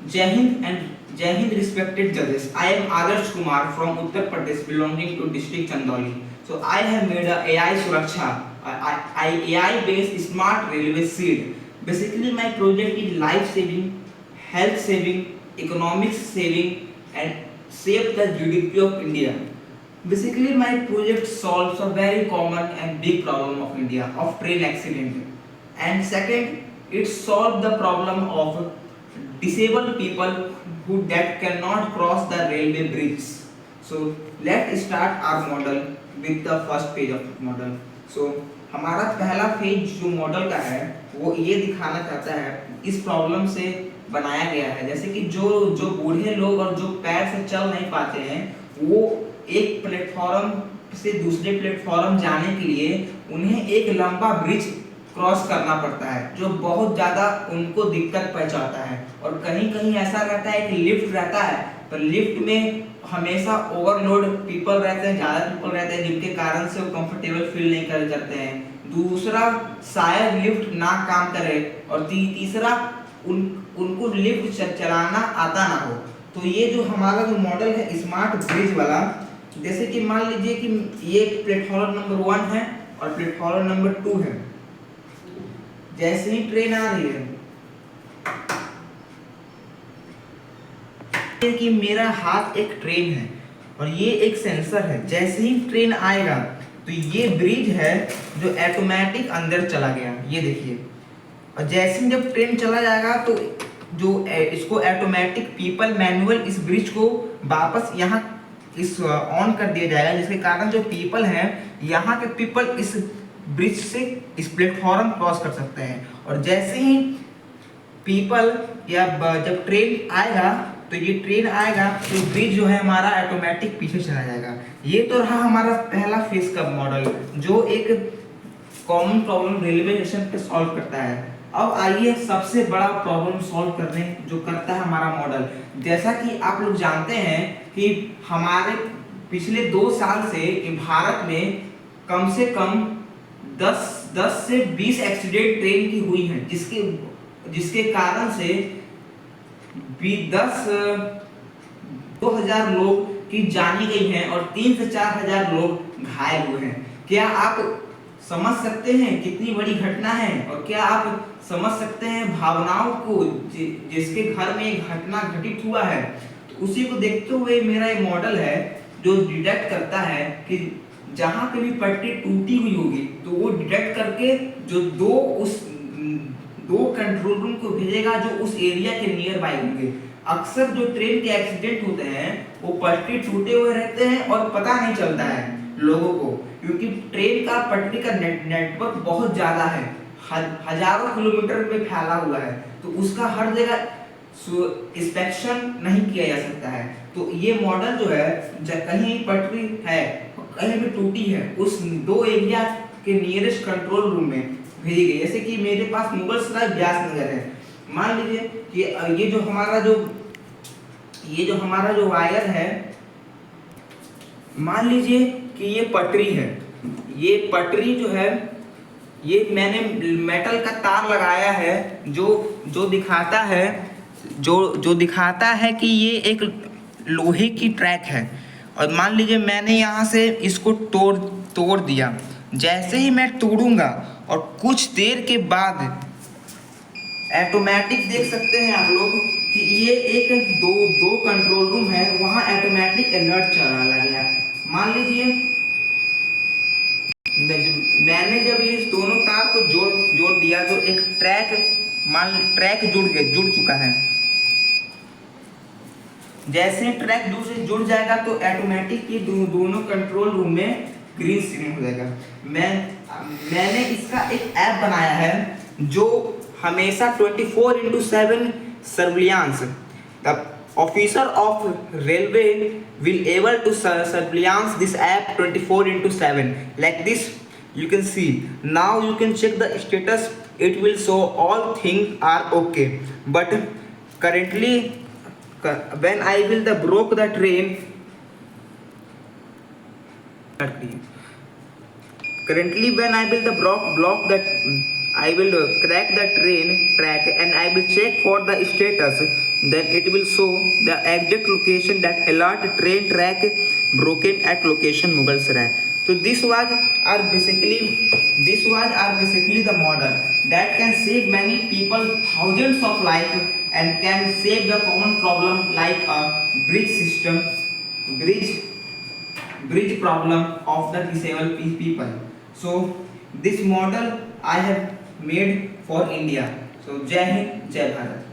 Jai Hind, respected judges. I am Adarsh Kumar from Uttar Pradesh, belonging to district Chandauli. So I have made a AI Suraksha, AI based smart railway seed. Basically, my project is life saving, health saving, economics saving, and save the GDP of India. Basically, my project solves a very common and big problem of India of train accident. And second, it solves the problem of disabled people who that cannot cross the railway bridge. So let's start our model with the first page of model. So हमारा पहला page जो model का है वो ये दिखाना चाहता है, इस प्रॉब्लम से बनाया गया है, जैसे कि जो जो बूढ़े लोग और जो पैर से चल नहीं पाते हैं वो एक प्लेटफॉर्म से दूसरे प्लेटफॉर्म जाने के लिए उन्हें एक लंबा ब्रिज क्रॉस करना पड़ता है जो बहुत ज़्यादा उनको दिक्कत पहुंचाता है। और कहीं कहीं ऐसा रहता है कि लिफ्ट रहता है पर लिफ्ट में हमेशा ओवरलोड पीपल रहते हैं, ज़्यादा पीपल रहते हैं जिनके कारण से वो कंफर्टेबल फील नहीं कर करते हैं। दूसरा, शायद लिफ्ट ना काम करे, और तीसरा उनको लिफ्ट चलाना आता ना हो। तो ये जो हमारा जो मॉडल है स्मार्ट ब्रिज वाला, जैसे कि मान लीजिए कि ये प्लेटफॉर्म नंबर 1 है और प्लेटफॉर्म नंबर 2 है। जैसे ही ट्रेन आ रही है कि मेरा हाथ एक ट्रेन है और ये एक सेंसर है, जैसे ही ट्रेन आएगा तो ये ब्रिज है जो ऑटोमेटिक अंदर चला गया, ये देखिए। और जैसे ही जब ट्रेन चला जाएगा तो जो इसको ऑटोमेटिक पीपल मैनुअल इस ब्रिज को वापस यहाँ इस ऑन कर दिया जाएगा, जिसके कारण जो पीपल हैं यहाँ के पीपल इस ब्रिज से इस प्लेटफॉर्म क्रॉस कर सकते हैं। और जैसे ही पीपल या जब ट्रेन आएगा तो ये ट्रेन आएगा तो ब्रिज जो है हमारा ऑटोमेटिक पीछे चला जाएगा। ये तो रहा हमारा पहला फेज का मॉडल जो एक कॉमन प्रॉब्लम रेलवे स्टेशन पे सॉल्व करता है। अब आइए सबसे बड़ा प्रॉब्लम सॉल्व करने जो करता है हमारा मॉडल। जैसा कि आप लोग जानते हैं कि हमारे पिछले 2 साल से भारत में कम से कम 10 से 20 एक्सीडेंट ट्रेन की हुई हैं, जिसके कारण से 2000 लोग की जानी गई हैं और 3 से 4000 लोग घायल हुए हैं। क्या आप समझ सकते हैं कितनी बड़ी घटना है? और क्या आप समझ सकते हैं भावनाओं को जिसके घर में एक घटना घटित हुआ है? तो उसी को देखते हुए मेरा ये मॉडल है जो डिटेक्ट करता है कि जहां पे भी पट्टी टूटी हुई होगी तो वो डिटेक्ट करके जो दो कंट्रोल रूम को भेजेगा जो उस एरिया के नियर बाई होंगे। अक्सर जो ट्रेन के एक्सीडेंट होते हैं वो पटरी टूटे हुए रहते हैं और पता नहीं चलता है लोगों को, क्योंकि ट्रेन का पटरी का नेटवर्क बहुत ज्यादा है, हजारों किलोमीटर पे फैला हुआ है, तो उसका हर जगह इंस्पेक्शन नहीं किया जा सकता है। तो ये मॉडल जो है कहीं पटरी है कहीं भी टूटी है उस 2 एरिया के नियरेस्ट कंट्रोल रूम में भेजी गई। जैसे कि मेरे पास मुगल सराय व्यास नगर है, मान लीजिए कि ये जो हमारा जो वायर है, मान लीजिए कि ये पटरी है, ये पटरी जो है ये मैंने मेटल का तार लगाया है जो दिखाता है कि ये एक लोहे की ट्रैक है। और मान लीजिए मैंने यहाँ से इसको तोड़ दिया, जैसे ही मैं तोड़ूंगा और कुछ देर के बाद ऑटोमेटिक देख सकते हैं आप लोग कि ये एक दो कंट्रोल रूम है, वहाँ ऑटोमेटिक अलर्ट चला गया। मान लीजिए मैंने जब ये दोनों तार को जोड़ दिया तो एक ट्रैक जुड़ चुका है। जैसे ट्रैक जुड़ जाएगा तो ऑटोमेटिक ये दोनों कंट्रोल रूम में ग्रीन स्क्रीन हो जाएगा। मैंने इसका एक ऐप बनाया है जो हमेशा 24/7 surveillance, the officer of railway will able to surveillance this app 24/7 like this. You can see now, you can check the status, it will show all things are okay, but currently when I will broke the train, currently when I will block that I will crack the train track and I will check for the status. Then it will show the exact location that alert train track broken at location Mughal Sarai. So this was the model that can save many people thousands of lives and can save the common problem like a bridge bridge problem of the disabled people. So this model I have made for India. So Jai Hind, Jai Bharat.